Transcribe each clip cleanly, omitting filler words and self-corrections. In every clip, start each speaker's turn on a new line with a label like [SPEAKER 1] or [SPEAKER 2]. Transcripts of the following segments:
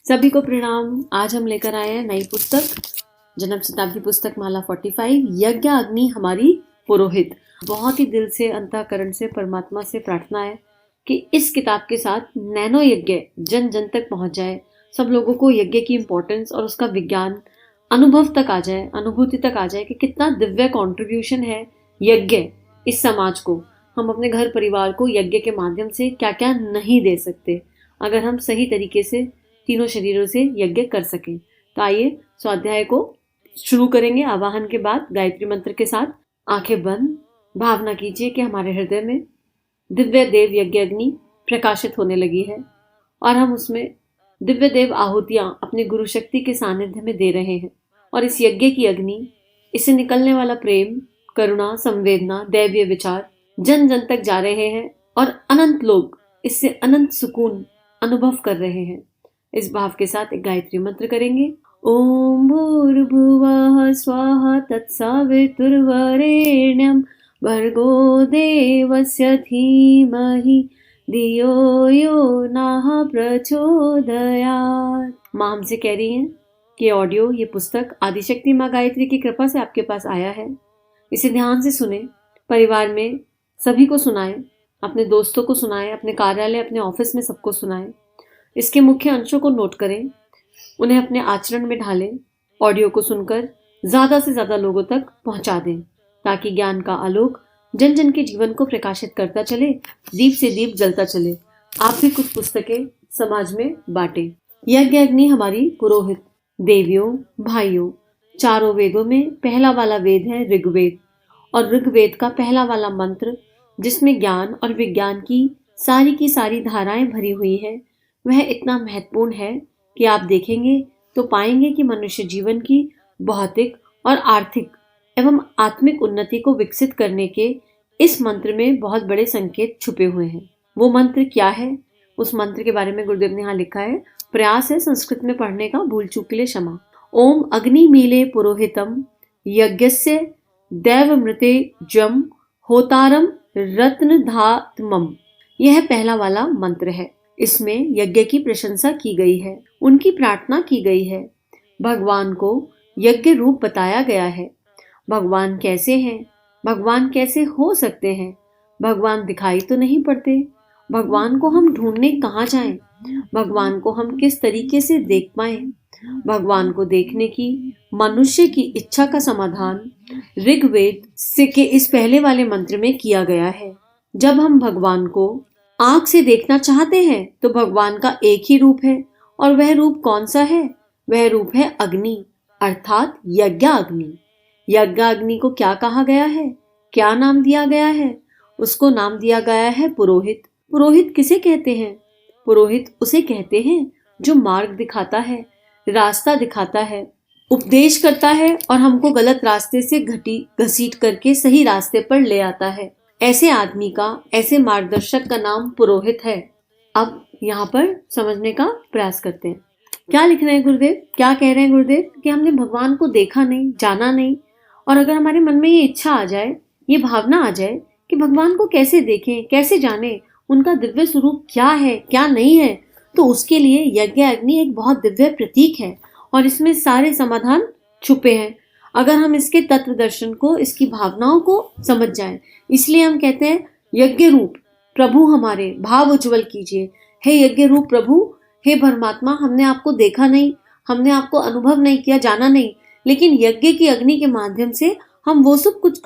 [SPEAKER 1] सभी को प्रणाम। आज हम लेकर आए हैं नई पुस्तक, जन्म शताब्दी पुस्तक माला 45, यज्ञ अग्नि हमारी पुरोहित। बहुत ही दिल से, अंतःकरण से परमात्मा से प्रार्थना है कि इस किताब के साथ नैनो यज्ञ जन जन तक पहुंच जाए, सब लोगों को यज्ञ की इम्पोर्टेंस और उसका विज्ञान अनुभव तक आ जाए, अनुभूति तक आ जाए कि कितना दिव्य कंट्रीब्यूशन है यज्ञ इस समाज को। हम अपने घर परिवार को यज्ञ के माध्यम से क्या क्या नहीं दे सकते अगर हम सही तरीके से तीनों शरीरों से यज्ञ कर सकें। तो आइए स्वाध्याय को शुरू करेंगे आवाहन के बाद गायत्री मंत्र के साथ। आंखें बंद, भावना कीजिए कि हमारे हृदय में दिव्य देव यज्ञ अग्नि प्रकाशित होने लगी है और हम उसमें दिव्य देव आहुतियां अपनी गुरु शक्ति के सानिध्य में दे रहे हैं। और इस यज्ञ की अग्नि, इससे निकलने वाला प्रेम, करुणा, संवेदना, दैवीय विचार जन जन तक जा रहे हैं और अनंत लोग इससे अनंत सुकून अनुभव कर रहे हैं। इस भाव के साथ एक गायत्री मंत्र करेंगे। ओम भूर्भुवः स्वाहा तत्सवितुर्वरेण्यं भर्गो देवस्य धीमहि धियो यो नः प्रचोदयात्। माँ हमसे कह रही हैं कि ऑडियो, ये पुस्तक आदिशक्ति माँ गायत्री की कृपा से आपके पास आया है। इसे ध्यान से सुने, परिवार में सभी को सुनाएं, अपने दोस्तों को सुनाएं, अपने कार्यालय, अपने ऑफिस में सबको सुनाएं। इसके मुख्य अंशों को नोट करें, उन्हें अपने आचरण में ढालें। ऑडियो को सुनकर ज़्यादा से ज़्यादा लोगों तक पहुंचा दें ताकि ज्ञान का आलोक जन जन के जीवन को प्रकाशित करता चले, दीप से दीप जलता चले। आप भी कुछ पुस्तकें समाज में बांटें। यज्ञ अग्नि हमारी पुरोहित। देवियों, भाइयों, चारों वेदों में पहला वाला वेद है ऋग्वेद, और ऋग्वेद का पहला वाला मंत्र जिसमें ज्ञान और विज्ञान की सारी धाराएं भरी हुई है, वह इतना महत्वपूर्ण है कि आप देखेंगे तो पाएंगे कि मनुष्य जीवन की भौतिक और आर्थिक एवं आत्मिक उन्नति को विकसित करने के इस मंत्र में बहुत बड़े संकेत छुपे हुए हैं। वो मंत्र क्या है, उस मंत्र के बारे में गुरुदेव ने यहाँ लिखा है। प्रयास है संस्कृत में पढ़ने का, भूल चूक के लिए क्षमा। ओम अग्नि मीले पुरोहितम यज्ञस्य दैवमृते जम होतारम रत्नधात्मम। यह पहला वाला मंत्र है। इसमें यज्ञ की प्रशंसा की गई है, उनकी प्रार्थना की गई है। भगवान को यज्ञ रूप बताया गया है। भगवान कैसे हैं, भगवान कैसे हो सकते हैं? भगवान दिखाई तो नहीं पड़ते। भगवान को हम ढूंढने कहाँ जाएं? भगवान को हम किस तरीके से देख पाएं? भगवान को देखने की मनुष्य की इच्छा का समाधान ऋग्वेद से के इस पहले वाले मंत्र में किया गया है। जब हम भगवान को आंख से देखना चाहते हैं तो भगवान का एक ही रूप है, और वह रूप कौन सा है? वह रूप है अग्नि, अर्थात यज्ञ अग्नि। यज्ञ अग्नि को क्या कहा गया है, क्या नाम दिया गया है? उसको नाम दिया गया है पुरोहित। पुरोहित किसे कहते हैं? पुरोहित उसे कहते हैं जो मार्ग दिखाता है, रास्ता दिखाता है, उपदेश करता है और हमको गलत रास्ते से घसीट करके सही रास्ते पर ले आता है। ऐसे आदमी का, ऐसे मार्गदर्शक का नाम पुरोहित है। अब यहाँ पर समझने का प्रयास करते हैं। क्या लिख रहे हैं गुरुदेव, क्या कह रहे हैं गुरुदेव कि हमने भगवान को देखा नहीं, जाना नहीं, और अगर हमारे मन में ये इच्छा आ जाए, ये भावना आ जाए कि भगवान को कैसे देखें, कैसे जाने, उनका दिव्य स्वरूप क्या है, क्या नहीं है, तो उसके लिए यज्ञ अग्नि एक बहुत दिव्य प्रतीक है और इसमें सारे समाधान छुपे हैं। अगर हम इसके तत्व दर्शन को, इसकी भावनाओं को समझ जाएं, इसलिए हम कहते हैं यज्ञ रूप प्रभु हमारे भाव उज्जवल कीजिए। हे यज्ञ रूप प्रभु, हे परमात्मा, हमने आपको देखा नहीं, हमने आपको अनुभव नहीं किया, जाना नहीं, लेकिन यज्ञ की अग्नि के माध्यम से हम वो सब कुछ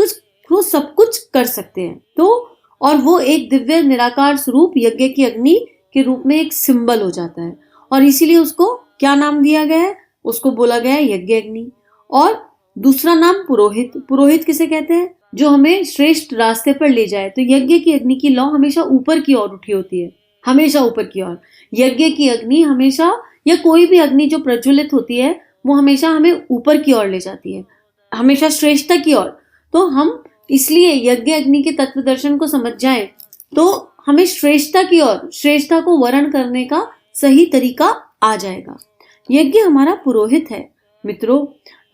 [SPEAKER 1] कर सकते हैं। तो और वो एक दिव्य निराकार स्वरूप यज्ञ की अग्नि के रूप में एक सिंबल हो जाता है, और इसीलिए उसको क्या नाम दिया गया है? उसको बोला गया है यज्ञ अग्नि। और दूसरा नाम पुरोहित। पुरोहित किसे कहते हैं? जो हमें श्रेष्ठ रास्ते पर ले जाए। तो यज्ञ की अग्नि की लौ हमेशा ऊपर की ओर उठी होती है, हमेशा ऊपर की ओर। यज्ञ की अग्नि हमेशा, या कोई भी अग्नि जो प्रज्वलित होती है, वो हमेशा हमें ऊपर की ओर ले जाती है, हमेशा श्रेष्ठता की ओर। तो हम इसलिए यज्ञ अग्नि के तत्व दर्शन को समझ जाए तो हमें श्रेष्ठता की ओर, श्रेष्ठता को वर्ण करने का सही तरीका आ जाएगा। यज्ञ हमारा पुरोहित है मित्रों,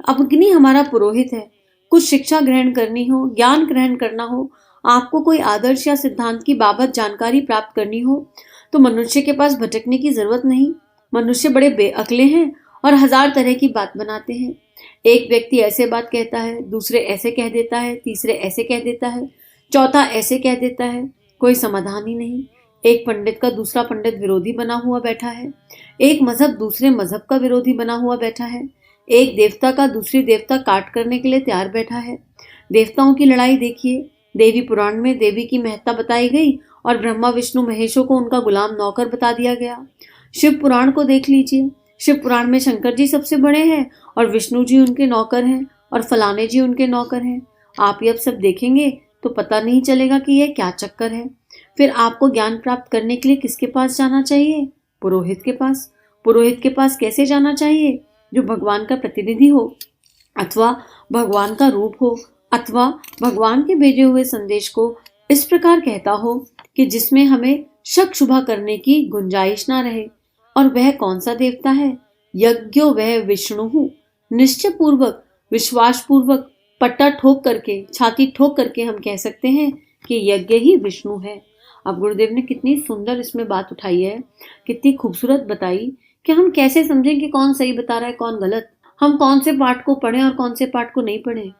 [SPEAKER 1] अग्नि हमारा पुरोहित है। कुछ शिक्षा ग्रहण करनी हो, ज्ञान ग्रहण करना हो, आपको कोई आदर्श या सिद्धांत की बाबत जानकारी प्राप्त करनी हो, तो मनुष्य के पास भटकने की जरूरत नहीं। मनुष्य बड़े बेअक्ले हैं और हजार तरह की बात बनाते हैं। एक व्यक्ति ऐसे बात कहता है, दूसरे ऐसे कह देता है, तीसरे ऐसे कह देता है, चौथा ऐसे कह देता है, कोई समाधान ही नहीं। एक पंडित का दूसरा पंडित विरोधी बना हुआ बैठा है, एक मजहब दूसरे मजहब का विरोधी बना हुआ बैठा है, एक देवता का दूसरी देवता काट करने के लिए तैयार बैठा है। देवताओं की लड़ाई देखिए, देवी पुराण में देवी की महत्ता बताई गई और ब्रह्मा विष्णु महेशों को उनका गुलाम नौकर बता दिया गया। शिव पुराण को देख लीजिए, शिव पुराण में शंकर जी सबसे बड़े हैं और विष्णु जी उनके नौकर हैं और फलाने जी उनके नौकर हैं। आप ये सब देखेंगे तो पता नहीं चलेगा कि यह क्या चक्कर है। फिर आपको ज्ञान प्राप्त करने के लिए किसके पास जाना चाहिए? पुरोहित के पास। पुरोहित के पास कैसे जाना चाहिए? जो भगवान का प्रतिनिधि हो अथवा भगवान का रूप हो अथवा भगवान के भेजे हुए संदेश को इस प्रकार कहता हो कि जिसमें हमें शक शुभा करने की गुंजाइश ना रहे। और वह कौन सा देवता है? यज्ञो वह विष्णु। निश्चय पूर्वक, विश्वास पूर्वक, पट्टा ठोक करके, छाती ठोक करके हम कह सकते हैं कि यज्ञ ही विष्णु है। अब गुरुदेव ने कितनी सुंदर इसमें बात उठाई है, कितनी खूबसूरत बताई कि हम कैसे समझें कि कौन सही बता रहा है कौन गलत। हम कौन से पाठ को पढ़ें और कौन से पाठ को नहीं पढ़ें।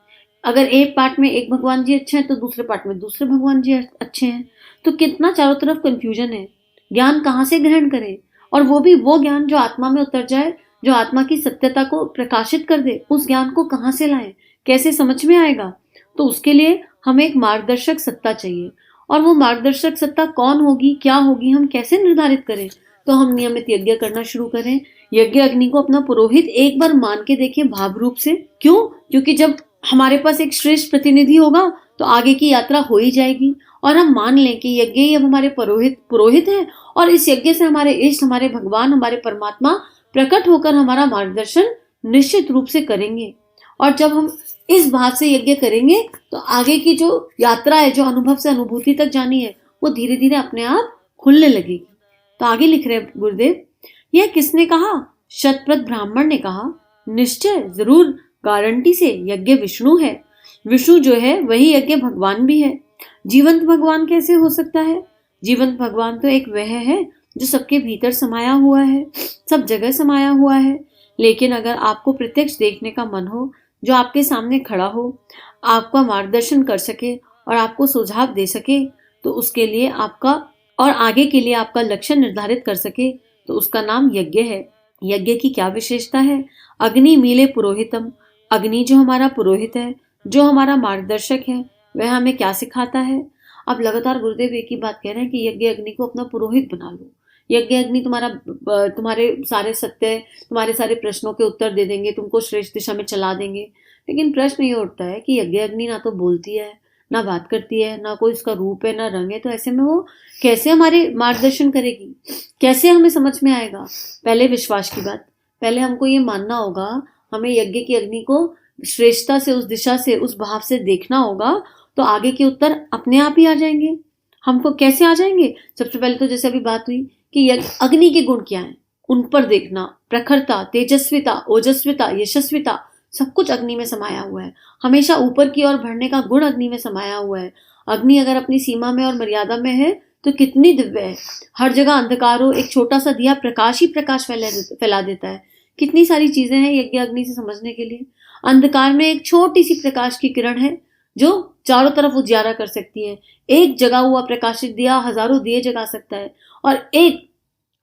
[SPEAKER 1] अगर एक पाठ में एक भगवान जी अच्छे हैं तो दूसरे पाठ में दूसरे भगवान जी अच्छे हैं, तो कितना चारों तरफ कंफ्यूजन है। ज्ञान कहाँ से ग्रहण करें? और वो भी वो ज्ञान जो आत्मा में उतर जाए, जो आत्मा की सत्यता को प्रकाशित कर दे। उस ज्ञान को कहाँ से लाएं, कैसे समझ में आएगा? तो उसके लिए हमें एक मार्गदर्शक सत्ता चाहिए। और वो मार्गदर्शक सत्ता कौन होगी, क्या होगी, हम कैसे निर्धारित करें? तो हम नियमित यज्ञ करना शुरू करें। यज्ञ अग्नि को अपना पुरोहित एक बार मान के देखें भाव रूप से। क्यों? क्योंकि जब हमारे पास एक श्रेष्ठ प्रतिनिधि होगा तो आगे की यात्रा हो ही जाएगी। और हम मान लें कि यज्ञ ही अब हमारे पुरोहित हैं और इस यज्ञ से हमारे इष्ट, हमारे भगवान, हमारे परमात्मा प्रकट होकर हमारा मार्गदर्शन निश्चित रूप से करेंगे। और जब हम इस बात से यज्ञ करेंगे तो आगे की जो यात्रा है, जो अनुभव से अनुभूति तक जानी है, वो धीरे धीरे अपने आप खुलने लगेगी। तो आगे लिख रहे हैं गुरुदेव, यह किसने कहा? शतप्रथ ब्राह्मण ने कहा। निश्चय, जरूर, गारंटी से यज्ञ विष्णु है। विष्णु जो है वही यज्ञ भगवान भी है। जीवंत भगवान कैसे हो सकता है? जीवंत भगवान तो एक वह है जो सबके भीतर समाया हुआ है, सब जगह समाया हुआ है। लेकिन अगर आपको प्रत्यक्ष देखने का मन हो, जो आपके सामने खड़ा हो, आपका मार्गदर्शन कर सके और आपको सुझाव दे सके, तो उसके लिए आपका और आगे के लिए आपका लक्ष्य निर्धारित कर सके, तो उसका नाम यज्ञ है। यज्ञ की क्या विशेषता है? अग्नि मीले पुरोहितम। अग्नि जो हमारा पुरोहित है, जो हमारा मार्गदर्शक है, वह हमें क्या सिखाता है? अब लगातार गुरुदेव एक ही बात कह रहे हैं कि यज्ञ अग्नि को अपना पुरोहित बना लो। यज्ञ अग्नि तुम्हारे सारे सत्य, तुम्हारे सारे प्रश्नों के उत्तर दे देंगे, तुमको श्रेष्ठ दिशा में चला देंगे। लेकिन प्रश्न ये उठता है कि यज्ञ अग्नि ना तो बोलती है, ना बात करती है, ना कोई उसका रूप है, ना रंग है। तो ऐसे में वो कैसे हमारे मार्गदर्शन करेगी? कैसे हमें समझ में आएगा? पहले विश्वास की बात, पहले हमको ये मानना होगा, हमें यज्ञ की अग्नि को श्रेष्ठता से, उस दिशा से, उस भाव से देखना होगा, तो आगे के उत्तर अपने आप ही आ जाएंगे। हमको कैसे आ जाएंगे? सबसे पहले तो जैसे अभी बात हुई कि अग्नि के गुण क्या हैं, उन पर देखना। प्रखरता, तेजस्विता, ओजस्विता, यशस्विता, सब कुछ अग्नि में समाया हुआ है। हमेशा ऊपर की ओर बढ़ने का गुण अग्नि में समाया हुआ है। अग्नि अगर अपनी सीमा में और मर्यादा में है तो कितनी दिव्य है। हर जगह अंधकार हो, एक छोटा सा दिया प्रकाश ही प्रकाश फैला देता है। कितनी सारी चीजें हैं यज्ञ अग्नि से समझने के लिए। अंधकार में एक छोटी सी प्रकाश की किरण है जो चारों तरफ उजियारा कर सकती है। एक जगा हुआ प्रकाशित दिया हजारों दिए जगा सकता है। और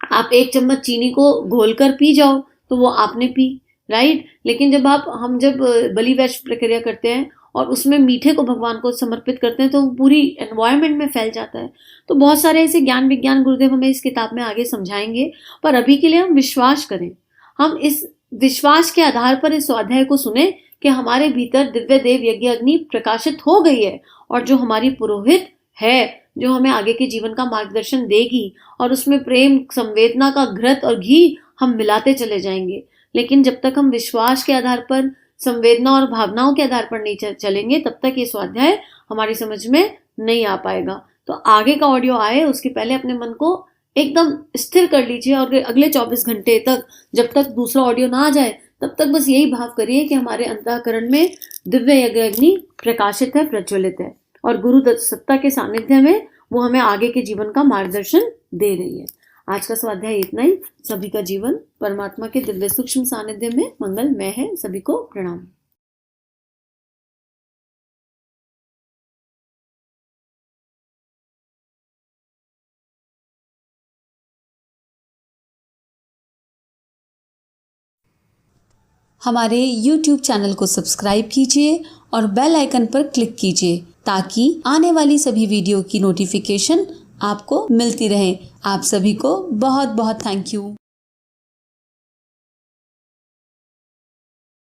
[SPEAKER 1] आप एक चम्मच चीनी को घोलकर पी जाओ तो वो आपने पी, राइट। लेकिन हम जब बलि वैश्व प्रक्रिया करते हैं और उसमें मीठे को भगवान को समर्पित करते हैं तो पूरी एनवायरनमेंट में फैल जाता है। तो बहुत सारे ऐसे ज्ञान विज्ञान गुरुदेव हमें इस किताब में आगे समझाएंगे। पर अभी के लिए हम विश्वास करें, हम इस विश्वास के आधार पर इस स्वाध्याय को सुने कि हमारे भीतर दिव्य देव यज्ञ अग्नि प्रकाशित हो गई है और जो हमारी पुरोहित है, जो हमें आगे के जीवन का मार्गदर्शन देगी, और उसमें प्रेम, संवेदना का घृत और घी हम मिलाते चले जाएंगे। लेकिन जब तक हम विश्वास के आधार पर, संवेदना और भावनाओं के आधार पर नहीं चलेंगे, तब तक ये स्वाध्याय हमारी समझ में नहीं आ पाएगा। तो आगे का ऑडियो आए उसके पहले अपने मन को एकदम स्थिर कर लीजिए और अगले 24 घंटे तक, जब तक दूसरा ऑडियो ना आ जाए, तब तक बस यही भाव करिए कि हमारे अंतःकरण में दिव्य यज्ञ अग्नि प्रकाशित है, प्रज्वलित है, और गुरु सत्ता के सानिध्य में वो हमें आगे के जीवन का मार्गदर्शन दे रही है। आज का स्वाध्याय इतना ही। सभी का जीवन परमात्मा के दिव्य सूक्ष्म सानिध्य में मंगलमय है। सभी को प्रणाम।
[SPEAKER 2] हमारे YouTube चैनल को सब्सक्राइब कीजिए और बेल आइकन पर क्लिक कीजिए ताकि आने वाली सभी वीडियो की नोटिफिकेशन आपको मिलती रहे। आप सभी को बहुत बहुत थैंक यू।